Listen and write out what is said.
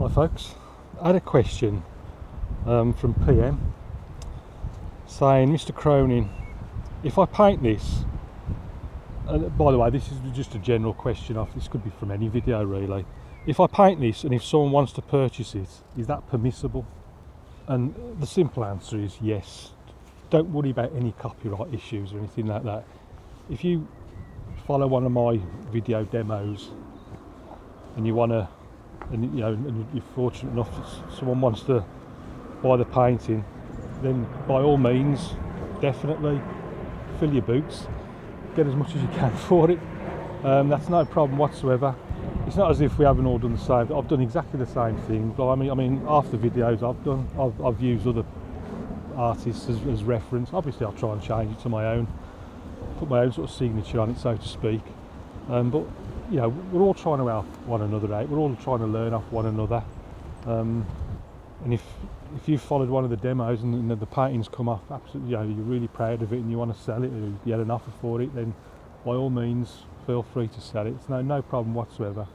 Hi folks, I had a question from PM saying, Mr. Cronin, if I paint this, and by the way this is just a general question, this could be from any video really, if I paint this and if someone wants to purchase it, is that permissible? And the simple answer is yes. Don't worry about any copyright issues or anything like that. If you follow one of my video demos and you want to, and you're fortunate enough that someone wants to buy the painting, then by all means, definitely fill your boots, get as much as you can for it. That's no problem whatsoever. It's not as if we haven't all done the same. I've done exactly the same thing. But I mean, half the videos I've done, I've used other artists as reference. Obviously, I'll try and change it to my own, put my own sort of signature on it, so to speak. But we're all trying to help one another out. We're all trying to learn off one another. And if you followed one of the demos and the paintings come off absolutely, you're really proud of it and you want to sell it, or you had an offer for it, then by all means feel free to sell it. It's no problem whatsoever.